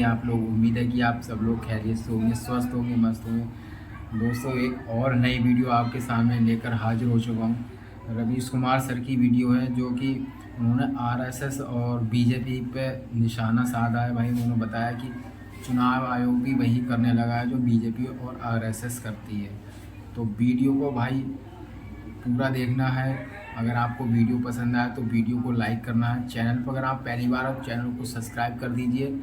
आप लोग। उम्मीद है कि आप सब लोग खैरियत से होंगे, स्वस्थ होंगे, मस्त होंगे। दोस्तों, एक और नई वीडियो आपके सामने लेकर हाजिर हो चुका हूँ। रवीश कुमार सर की वीडियो है, जो कि उन्होंने आरएसएस और बीजेपी पे निशाना साधा है। भाई उन्होंने बताया कि चुनाव आयोग भी वही करने लगा है जो बीजेपी और आरएसएस करती है। तो वीडियो को भाई पूरा देखना है। अगर आपको वीडियो पसंद आए तो वीडियो को लाइक करना है। चैनल पर अगर आप पहली बार हो, चैनल को सब्सक्राइब कर दीजिए।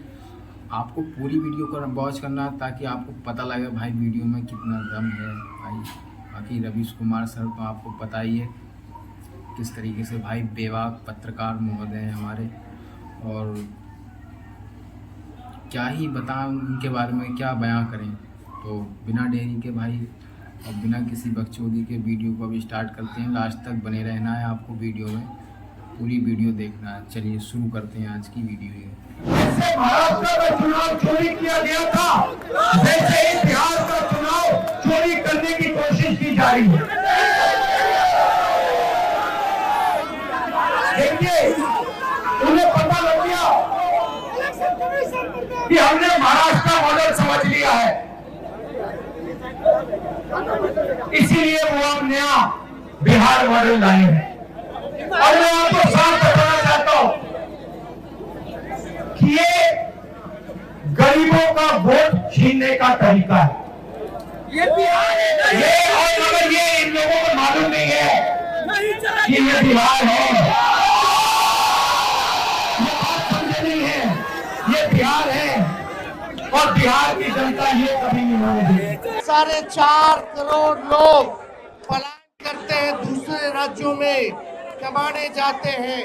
आपको पूरी वीडियो को वॉच करना है ताकि आपको पता लगे भाई वीडियो में कितना दम है भाई। बाकी रवीश कुमार सर तो आपको पता ही है किस तरीके से भाई बेबाक पत्रकार महोदय हैं हमारे, और क्या ही बताएं उनके बारे में, क्या बयां करें। तो बिना देरी के भाई और बिना किसी बकचोदी के वीडियो को अभी स्टार्ट करते हैं। लास्ट तक बने रहना है आपको, वीडियो में पूरी वीडियो देखना है। चलिए शुरू करते हैं आज की वीडियो। जैसे महाराष्ट्र का चुनाव चोरी किया गया था, वैसे ही बिहार का चुनाव चोरी करने की कोशिश की जा रही है। देखिए, उन्हें पता लग गया कि हमने महाराष्ट्र का मॉडल समझ लिया है, इसीलिए वो अब नया बिहार मॉडल लाए हैं। और मैं आपको साफ बताना चाहता हूं कि ये गरीबों का वोट छीनने का तरीका है। ये बिहार है, ये और अगर ये इन लोगों को मालूम नहीं है कि ये बिहार है, ये बात समझे नहीं है, ये बिहार है और बिहार की जनता ये कभी नहीं होने देगी। 4.5 करोड़ लोग पलायन करते हैं, दूसरे राज्यों में कमाने जाते हैं,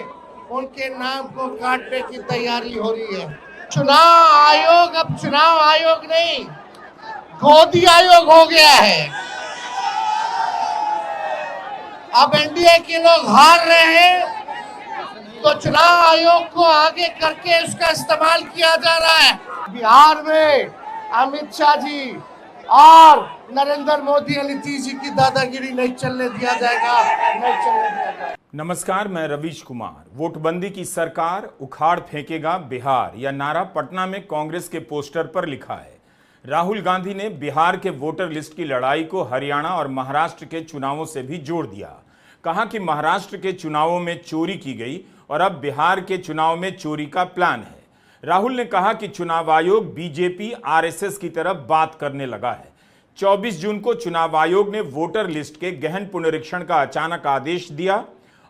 उनके नाम को काटने की तैयारी हो रही है। चुनाव आयोग अब चुनाव आयोग नहीं, गोदी आयोग हो गया है। अब एनडीए के लोग हार रहे हैं तो चुनाव आयोग को आगे करके उसका इस्तेमाल किया जा रहा है। बिहार में अमित शाह जी और नरेंद्र मोदी और नीतीश जी की दादागिरी नहीं चलने दिया जाएगा, नहीं चलने दिया जाएगा। नमस्कार, मैं रवीश कुमार। वोटबंदी की सरकार उखाड़ फेंकेगा बिहार, यह नारा पटना में कांग्रेस के पोस्टर पर लिखा है। राहुल गांधी ने बिहार के वोटर लिस्ट की लड़ाई को हरियाणा और महाराष्ट्र के चुनावों से भी जोड़ दिया। कहा कि महाराष्ट्र के चुनावों में चोरी की गई और अब बिहार के चुनाव में चोरी का प्लान है। राहुल ने कहा कि चुनाव आयोग बीजेपी आरएसएस की तरफ बात करने लगा है। 24 जून को चुनाव आयोग ने वोटर लिस्ट के गहन पुनरीक्षण का अचानक आदेश दिया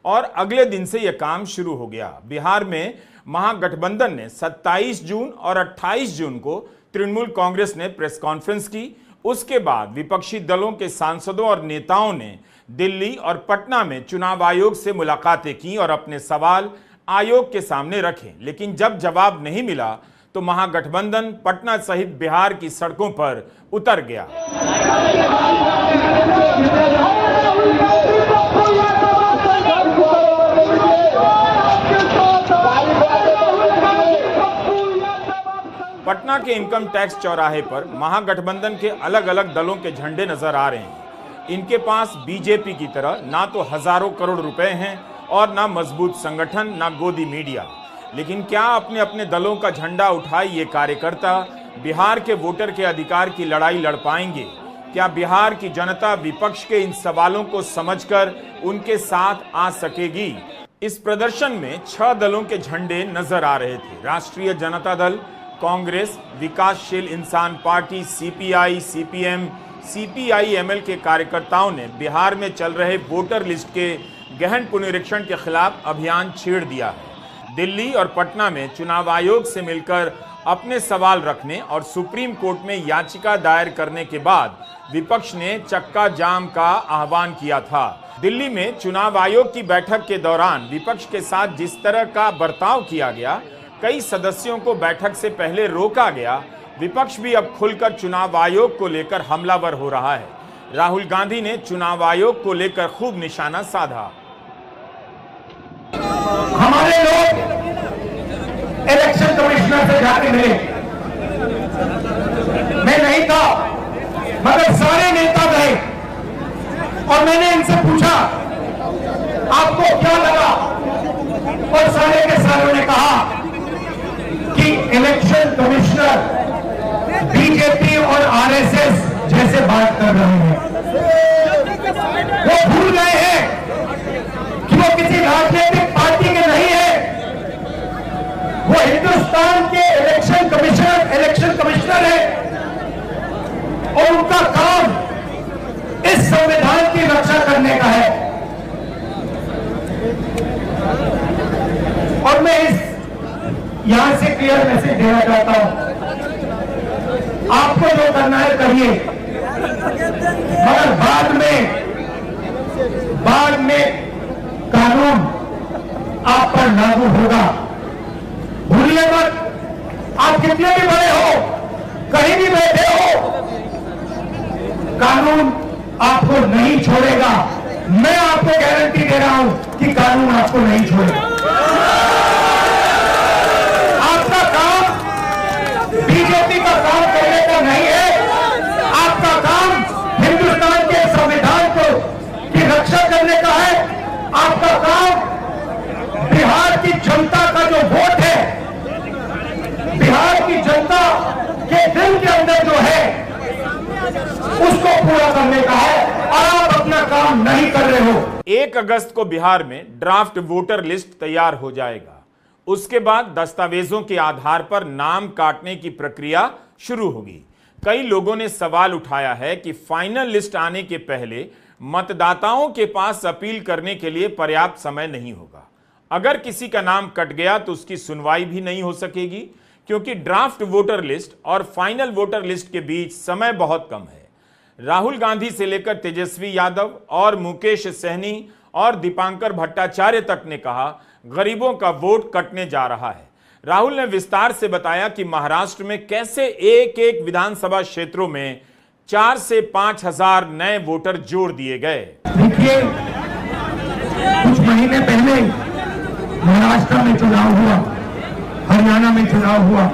और अगले दिन से यह काम शुरू हो गया। बिहार में महागठबंधन ने 27 जून और 28 जून को तृणमूल कांग्रेस ने प्रेस कॉन्फ्रेंस की। उसके बाद विपक्षी दलों के सांसदों और नेताओं ने दिल्ली और पटना में चुनाव आयोग से मुलाकातें की और अपने सवाल आयोग के सामने रखे। लेकिन जब जवाब नहीं मिला तो महागठबंधन पटना सहित बिहार की सड़कों पर उतर गया। पटना के इनकम टैक्स चौराहे पर महागठबंधन के अलग अलग दलों के झंडे नजर आ रहे हैं। इनके पास बीजेपी की तरह ना तो हजारों करोड़ रुपए हैं और ना मजबूत संगठन, ना गोदी मीडिया। लेकिन क्या अपने अपने दलों का झंडा उठाए ये कार्यकर्ता बिहार के वोटर के अधिकार की लड़ाई लड़ पाएंगे? क्या बिहार की जनता विपक्ष के इन सवालों को समझकर उनके साथ आ सकेगी? इस प्रदर्शन में 6 दलों के झंडे नजर आ रहे थे। राष्ट्रीय जनता दल, कांग्रेस, विकासशील इंसान पार्टी, सीपीआई, सीपीएम, सीपीआई-एमएल के कार्यकर्ताओं ने बिहार में चल रहे वोटर लिस्ट के गहन पुनरीक्षण के खिलाफ अभियान छेड़ दिया है। दिल्ली और पटना में चुनाव आयोग से मिलकर अपने सवाल रखने और सुप्रीम कोर्ट में याचिका दायर करने के बाद विपक्ष ने चक्का जाम का आह्वान किया था। दिल्ली में चुनाव आयोग की बैठक के दौरान विपक्ष के साथ जिस तरह का बर्ताव किया गया, कई सदस्यों को बैठक से पहले रोका गया। विपक्ष भी अब खुलकर चुनाव आयोग को लेकर हमलावर हो रहा है। राहुल गांधी ने चुनाव आयोग को लेकर खूब निशाना साधा। हमारे लोग इलेक्शन कमिश्नर से जाके मिले, मैं नहीं था मगर सारे नेता गए और मैंने इनसे पूछा आपको क्या लगा, और सारे के सारों ने कहा कि इलेक्शन कमिश्नर हिंदुस्तान के इलेक्शन कमिश्नर है और उनका काम इस संविधान की रक्षा करने का है। और मैं यहां से क्लियर मैसेज देना चाहता हूं, आपको जो करना है करिए, मगर बाद में कानून आप पर लागू होगा। भूलिए मत, आप कितने भी बड़े हो, कहीं भी बैठे हो, कानून आपको नहीं छोड़ेगा। मैं आपको गारंटी दे रहा हूं कि कानून आपको नहीं छोड़ेगा। आपका काम बीजेपी का काम करने का नहीं है, आपका काम हिंदुस्तान के संविधान की रक्षा करने का है। आपका काम बिहार की जनता का जो वोट है, बिहार की जनता के दिल के अंदर जो है, उसको पूरा करने का है और आप अपना काम नहीं कर रहे हो। 1 अगस्त को बिहार में ड्राफ्ट वोटर लिस्ट तैयार हो जाएगा। उसके बाद दस्तावेजों के आधार पर नाम काटने की प्रक्रिया शुरू होगी। कई लोगों ने सवाल उठाया है कि फाइनल लिस्ट आने के पहले मतदाताओं के पास अपील करने के लिए पर्याप्त समय नहीं होगा। अगर किसी का नाम कट गया तो उसकी सुनवाई भी नहीं हो सकेगी, क्योंकि ड्राफ्ट वोटर लिस्ट और फाइनल वोटर लिस्ट के बीच समय बहुत कम है। राहुल गांधी से लेकर तेजस्वी यादव और मुकेश सहनी और दीपांकर भट्टाचार्य तक ने कहा, गरीबों का वोट कटने जा रहा है। राहुल ने विस्तार से बताया कि महाराष्ट्र में कैसे एक विधानसभा क्षेत्रों में 4 से 5 हजार नए वोटर जोड़ दिए गए। देखिए, कुछ महीने पहले महाराष्ट्र में चुनाव हुआ, हरियाणा में चुनाव हुआ,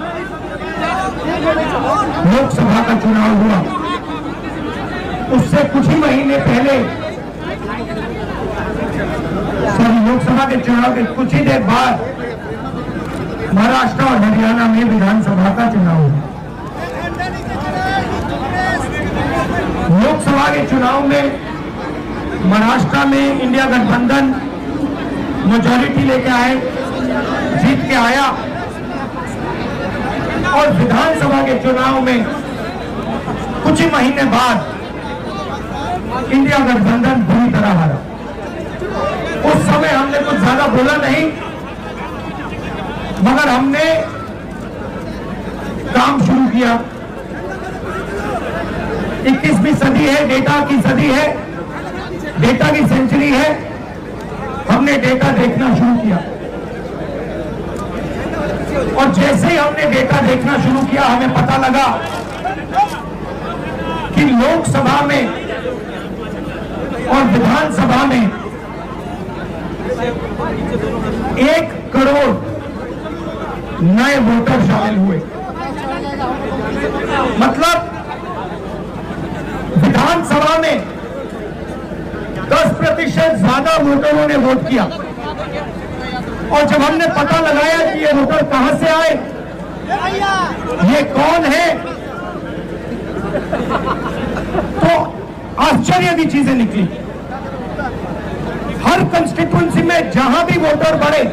लोकसभा का चुनाव हुआ। उससे कुछ ही महीने पहले, लोकसभा के चुनाव के कुछ ही देर बाद महाराष्ट्र और हरियाणा में विधानसभा का चुनाव हुआ। लोकसभा के चुनाव में महाराष्ट्र में इंडिया गठबंधन मेजॉरिटी लेके आए, जीत के आया, और विधानसभा के चुनाव में कुछ ही महीने बाद इंडिया गठबंधन बुरी तरह हारा। उस समय हमने कुछ ज्यादा बोला नहीं, मगर हमने काम शुरू किया। 21वीं सदी है, डेटा की सदी है, डेटा की सेंचुरी है। हमने डेटा देखना शुरू किया और जैसे ही हमने डेटा देखना शुरू किया, हमें पता लगा कि लोकसभा में और विधानसभा में 1 करोड़ नए वोटर शामिल हुए। मतलब विधानसभा में 10% ज्यादा वोटरों ने वोट किया। और जब हमने पता लगाया कि ये वोटर कहां से आए, ये कौन है, तो आश्चर्य की चीजें निकली। हर कंस्टिट्यूएंसी में जहां भी वोटर बढ़े,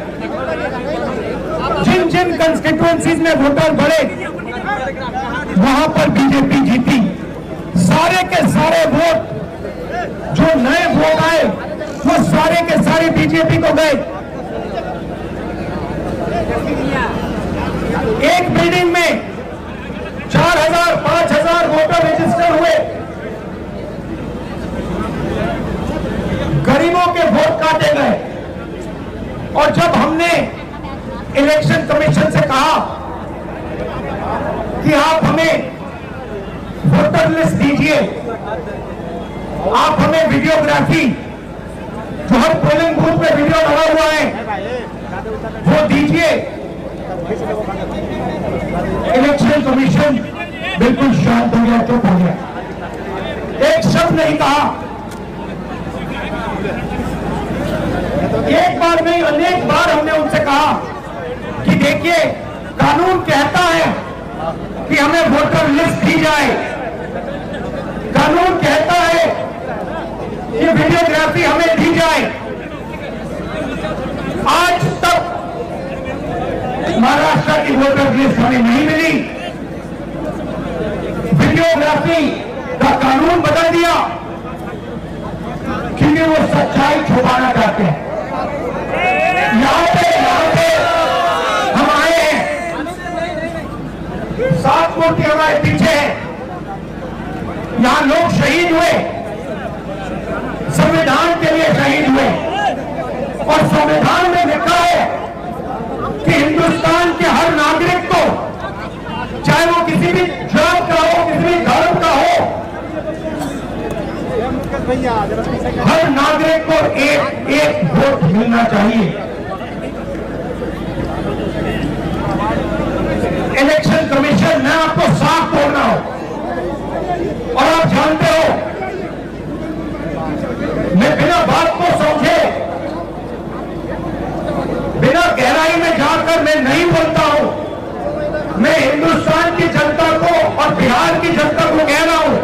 जिन जिन कंस्टिट्यूएंसीज में वोटर बढ़े, वहां पर बीजेपी जीती। सारे के सारे वोट, जो नए वोट आए, वो सारे के सारे बीजेपी को गए। एक बिल्डिंग में 4000 5000 वोटर रजिस्टर हुए। गरीबों के वोट काटे गए। और जब हमने इलेक्शन कमीशन से कहा कि आप हमें वोटर लिस्ट दीजिए, आप हमें वीडियोग्राफी, जो हर पोलिंग बूथ पे वीडियो लगा हुआ है, वो दीजिए, इलेक्शन कमीशन बिल्कुल शांत हो गया, चुप हो गया, एक शब्द नहीं कहा। एक बार नहीं, अनेक बार हमने उनसे कहा कि देखिए, कानून कहता है कि हमें वोटर लिस्ट दी जाए, कानून कहता है कि वीडियोग्राफी हमें दी जाए। आज तक महाराष्ट्र महाराष्ट्र की वोटर लिस्ट हमें नहीं मिली। वीडियोग्राफी का कानून बदल दिया क्योंकि वो सच्चाई छुपाना चाहते हैं। यहाँ पे हम आए हैं, 7 मूर्ति हमारे पीछे है। यहाँ लोग शहीद हुए, संविधान के लिए शहीद हुए, और संविधान में लिखा है कि हिंदुस्तान के हर नागरिक को, चाहे वो किसी भी जात का हो, किसी भी धर्म का हो, हर नागरिक को एक वोट मिलना चाहिए। इलेक्शन कमीशन, मैं आपको साफ बोल रहा हूं, और आप जानते हो मैं बिना बात को समझे, बिना गहराई में जाकर मैं नहीं बोलता हूं। मैं हिंदुस्तान की जनता को और बिहार की जनता को कह रहा हूं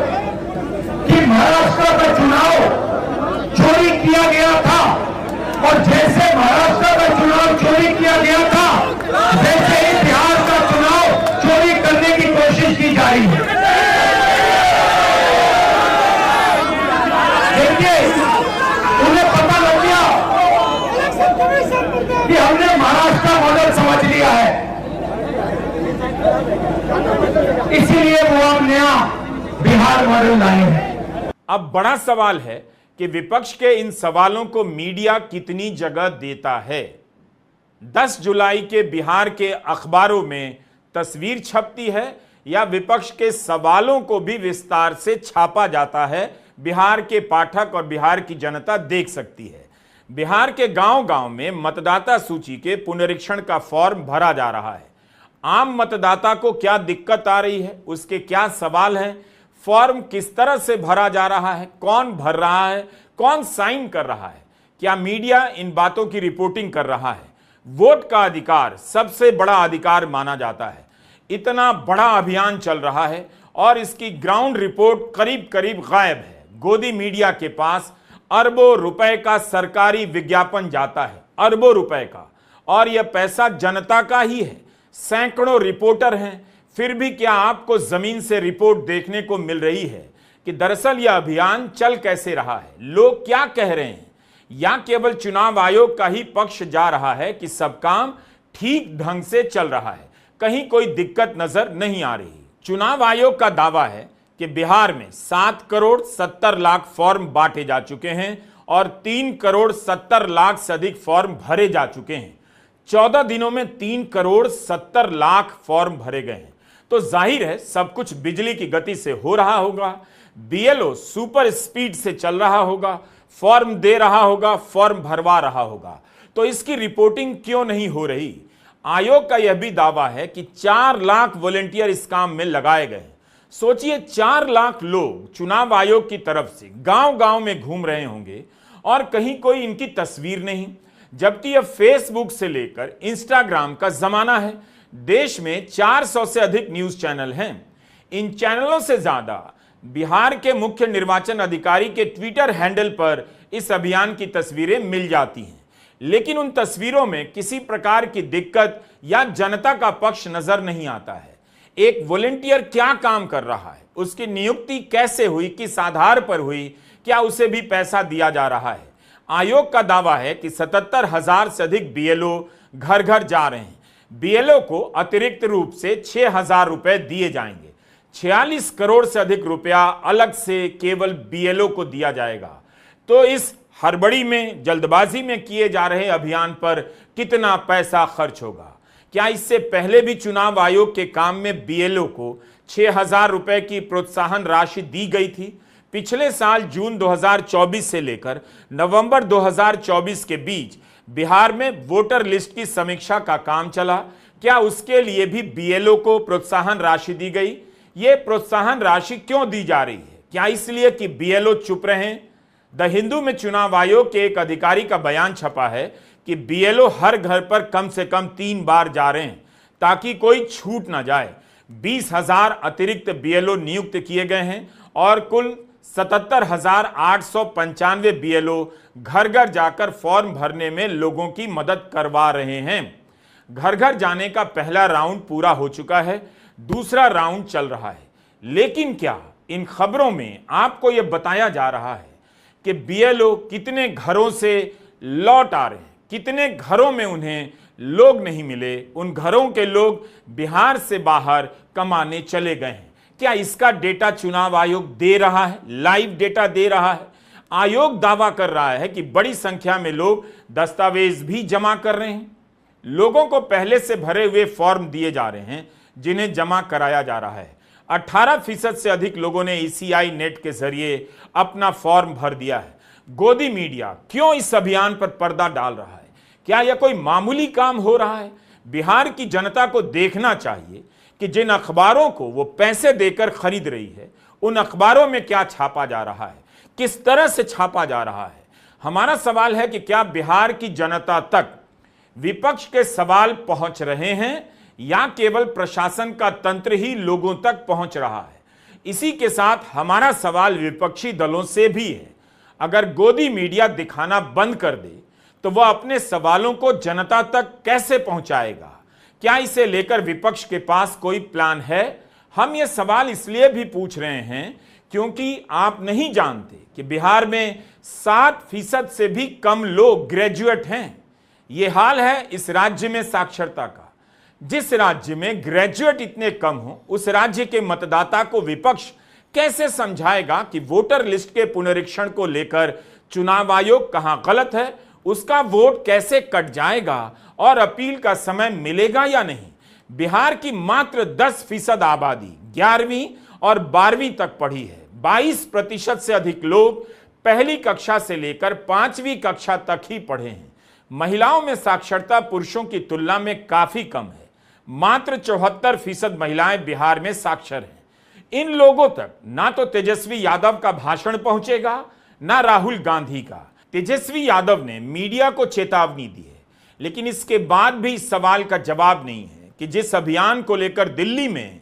कि महाराष्ट्र का चुनाव चोरी किया गया था, और जैसे महाराष्ट्र का चुनाव चोरी किया गया था, वैसे ही बिहार का चुनाव चोरी करने की कोशिश की जा रही है। देखिए, उन्हें पता लग गया कि हमने महाराष्ट्र मॉडल समझ लिया है, इसीलिए वो अब नया बिहार मॉडल लाए हैं। अब बड़ा सवाल है कि विपक्ष के इन सवालों को मीडिया कितनी जगह देता है। 10 जुलाई के बिहार के अखबारों में तस्वीर छपती है या विपक्ष के सवालों को भी विस्तार से छापा जाता है, बिहार के पाठक और बिहार की जनता देख सकती है। बिहार के गांव-गांव में मतदाता सूची के पुनरीक्षण का फॉर्म भरा जा रहा है। आम मतदाता को क्या दिक्कत आ रही है, उसके क्या सवाल हैं, फॉर्म किस तरह से भरा जा रहा है, कौन भर रहा है, कौन साइन कर रहा है, क्या मीडिया इन बातों की रिपोर्टिंग कर रहा है। वोट का अधिकार सबसे बड़ा अधिकार माना जाता है। इतना बड़ा अभियान चल रहा है और इसकी ग्राउंड रिपोर्ट करीब करीब गायब है। गोदी मीडिया के पास अरबों रुपए का सरकारी विज्ञापन जाता है, अरबों रुपए का, और यह पैसा जनता का ही है। सैकड़ों रिपोर्टर हैं, फिर भी क्या आपको जमीन से रिपोर्ट देखने को मिल रही है कि दरअसल यह अभियान चल कैसे रहा है, लोग क्या कह रहे हैं, या केवल चुनाव आयोग का ही पक्ष जा रहा है कि सब काम ठीक ढंग से चल रहा है, कहीं कोई दिक्कत नजर नहीं आ रही। चुनाव आयोग का दावा है कि बिहार में 7 करोड़ 70 लाख फॉर्म बांटे जा चुके हैं और 3 करोड़ 70 लाख से अधिक फॉर्म भरे जा चुके हैं। 14 दिनों में 3 करोड़ 70 लाख फॉर्म भरे गए हैं, तो जाहिर है सब कुछ बिजली की गति से हो रहा होगा। बीएलओ सुपर स्पीड से चल रहा होगा, फॉर्म दे रहा होगा, फॉर्म भरवा रहा होगा, तो इसकी रिपोर्टिंग क्यों नहीं हो रही। आयोग का यह भी दावा है कि 4 लाख वॉलंटियर इस काम में लगाए गए। सोचिए, 4 लाख लोग चुनाव आयोग की तरफ से गांव-गांव में घूम रहे होंगे और कहीं कोई इनकी तस्वीर नहीं, जबकि यह फेसबुक से लेकर इंस्टाग्राम का जमाना है। देश में 400 से अधिक न्यूज चैनल हैं। इन चैनलों से ज्यादा बिहार के मुख्य निर्वाचन अधिकारी के ट्विटर हैंडल पर इस अभियान की तस्वीरें मिल जाती हैं, लेकिन उन तस्वीरों में किसी प्रकार की दिक्कत या जनता का पक्ष नजर नहीं आता है। एक वॉलंटियर क्या काम कर रहा है, उसकी नियुक्ति कैसे हुई, किस आधार पर हुई, क्या उसे भी पैसा दिया जा रहा है। आयोग का दावा है कि 77,000 से अधिक बीएलओ घर घर जा रहे हैं। बीएलओ को अतिरिक्त रूप से 6,000 रुपए दिए जाएंगे। 46 करोड़ से अधिक रुपया अलग से केवल बीएलओ को दिया जाएगा। तो इस हड़बड़ी में, जल्दबाजी में किए जा रहे अभियान पर कितना पैसा खर्च होगा? क्या इससे पहले भी चुनाव आयोग के काम में बीएलओ को 6,000 रुपए की प्रोत्साहन राशि दी गई थी? पिछले साल जून 2024 से लेकर नवंबर 2024 के बीच बिहार में वोटर लिस्ट की समीक्षा का काम चला। क्या उसके लिए भी बीएलओ को प्रोत्साहन राशि दी गई? ये प्रोत्साहन राशि क्यों दी जा रही है? क्या इसलिए कि बीएलओ चुप रहे? द हिंदू में चुनाव आयोग के एक अधिकारी का बयान छपा है कि बीएलओ हर घर पर कम से कम 3 बार जा रहे हैं ताकि कोई छूट ना जाए। 20,000 अतिरिक्त बीएलओ नियुक्त किए गए हैं और कुल 77,895 बीएलओ घर घर जाकर फॉर्म भरने में लोगों की मदद करवा रहे हैं। घर घर जाने का पहला राउंड पूरा हो चुका है, दूसरा राउंड चल रहा है। लेकिन क्या इन खबरों में आपको यह बताया जा रहा है कि बीएलओ कितने घरों से लौट आ रहे हैं, कितने घरों में उन्हें लोग नहीं मिले, उन घरों के लोग बिहार से बाहर कमाने चले गए हैं? क्या इसका डेटा चुनाव आयोग दे रहा है, लाइव डेटा दे रहा है? आयोग दावा कर रहा है कि बड़ी संख्या में लोग दस्तावेज भी जमा कर रहे हैं। लोगों को पहले से भरे हुए फॉर्म दिए जा रहे हैं जिन्हें जमा कराया जा रहा है। 18% से अधिक लोगों ने ECI नेट के जरिए अपना फॉर्म भर दिया है। गोदी मीडिया क्यों इस अभियान पर पर्दा डाल रहा है? क्या यह कोई मामूली काम हो रहा है? बिहार की जनता को देखना चाहिए कि जिन अखबारों को वो पैसे देकर खरीद रही है, उन अखबारों में क्या छापा जा रहा है, किस तरह से छापा जा रहा है। हमारा सवाल है कि क्या बिहार की जनता तक विपक्ष के सवाल पहुंच रहे हैं या केवल प्रशासन का तंत्र ही लोगों तक पहुंच रहा है? इसी के साथ हमारा सवाल विपक्षी दलों से भी है। अगर गोदी मीडिया दिखाना बंद कर दे तो वह अपने सवालों को जनता तक कैसे पहुंचाएगा? क्या इसे लेकर विपक्ष के पास कोई प्लान है? हम ये सवाल इसलिए भी पूछ रहे हैं क्योंकि आप नहीं जानते कि बिहार में 7% से भी कम लोग ग्रेजुएट हैं। ये हाल है इस राज्य में साक्षरता का। जिस राज्य में ग्रेजुएट इतने कम हो, उस राज्य के मतदाता को विपक्ष कैसे समझाएगा कि वोटर लिस्ट के पुनरीक्षण को लेकर चुनाव आयोग कहां गलत है, उसका वोट कैसे कट जाएगा और अपील का समय मिलेगा या नहीं? बिहार की मात्र 10% आबादी 11वीं और 12वीं तक पढ़ी है। 22% से अधिक लोग पहली कक्षा से लेकर 5वीं कक्षा तक ही पढ़े हैं। महिलाओं में साक्षरता पुरुषों की तुलना में काफी कम है। मात्र 74% महिलाएं बिहार में साक्षर हैं। इन लोगों तक ना तो तेजस्वी यादव का भाषण पहुंचेगा, ना राहुल गांधी का। तेजस्वी यादव ने मीडिया को चेतावनी दी है, लेकिन इसके बाद भी इस सवाल का जवाब नहीं है कि जिस अभियान को लेकर दिल्ली में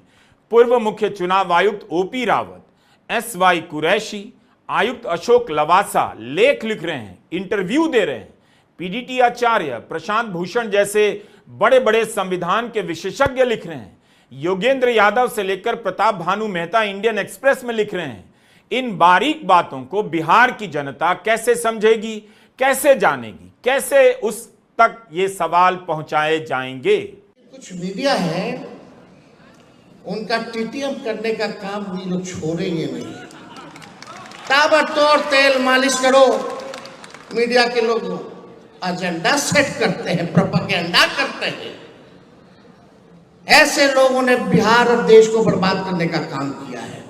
पूर्व मुख्य चुनाव आयुक्त OP रावत, SY कुरैशी, आयुक्त अशोक लवासा लेख लिख रहे हैं, इंटरव्यू दे रहे हैं, PDT आचार्य, प्रशांत भूषण जैसे बड़े बड़े संविधान के विशेषज्ञ लिख रहे हैं, योगेंद्र यादव से लेकर प्रताप भानु मेहता इंडियन एक्सप्रेस में लिख रहे हैं। इन बारीक बातों को बिहार की जनता कैसे समझेगी, कैसे जानेगी, कैसे उस तक ये सवाल पहुंचाए जाएंगे? कुछ मीडिया है, उनका TTM करने का काम भी लोग छोड़ेंगे नहीं। ताबड़तोड़ तेल मालिश करो। मीडिया के लोग एजेंडा सेट करते हैं, प्रोपेगेंडा करते हैं। ऐसे लोगों ने बिहार और देश को बर्बाद करने का काम किया है।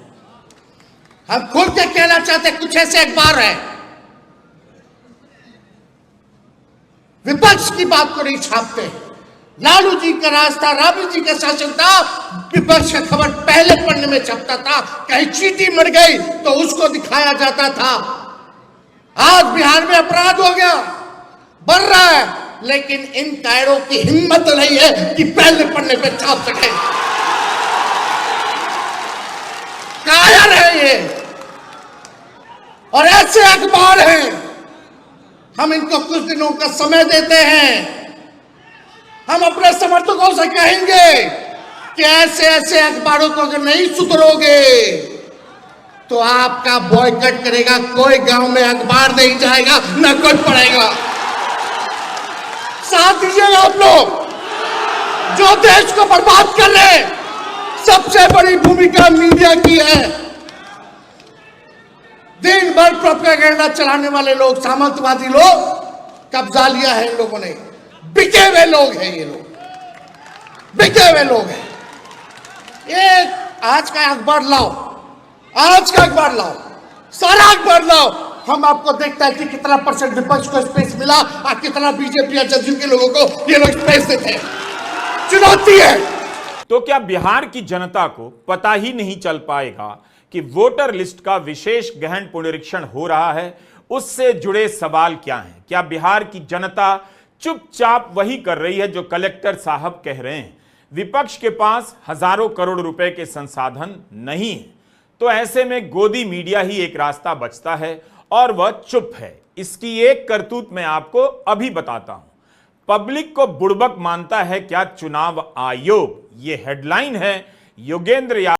हम खुल के कहना चाहते हैं, कुछ ऐसे अखबार है विपक्ष की बात को नहीं छापते। लालू जी का राज था, राबड़ी जी का शासन था, विपक्ष का खबर पहले पन्ने में छपता था। कहीं चींटी मर गई तो उसको दिखाया जाता था। आज बिहार में अपराध हो गया, बढ़ रहा है, लेकिन इन कायरों की हिम्मत नहीं है कि पहले पन्ने पे छाप सके। कायर है ये, और ऐसे अखबार हैं। हम इनको कुछ दिनों का समय देते हैं। हम अपने समर्थकों से कहेंगे कि ऐसे ऐसे अखबारों को अगर नहीं सुधरोगे तो आपका बॉयकॉट करेगा। कोई गांव में अखबार नहीं जाएगा, न कोई पढ़ेगा। साथ दीजिएगा आप लोग जो देश को बर्बाद कर रहे हैं। सबसे बड़ी भूमिका मीडिया की है। दिन भर प्रोपेगेंडा चलाने वाले लोग, सामंतवादी लोग, कब्जा लिया है इन लोगों ने। बिके हुए लोग हैं ये लोग, बिके हुए लोग हैं। ये आज का अखबार लाओ, आज का अखबार लाओ, सारा अखबार लाओ। हम आपको देखता है कि कितना % विपक्ष को स्पेस मिला और कितना बीजेपी या जदयू के लोगों को ये लोग स्पेस देते हैं। चुनौती है। तो क्या बिहार की जनता को पता ही नहीं चल पाएगा कि वोटर लिस्ट का विशेष गहन पुनरीक्षण हो रहा है? उससे जुड़े सवाल क्या हैं? क्या बिहार की जनता चुपचाप वही कर रही है जो कलेक्टर साहब कह रहे हैं? विपक्ष के पास हजारों करोड़ रुपए के संसाधन नहीं है, तो ऐसे में गोदी मीडिया ही एक रास्ता बचता है और वह चुप है। इसकी एक करतूत मैं आपको अभी बताता हूं। पब्लिक को बुड़बक मानता है क्या चुनाव आयोग? ये हेडलाइन है योगेंद्र यादव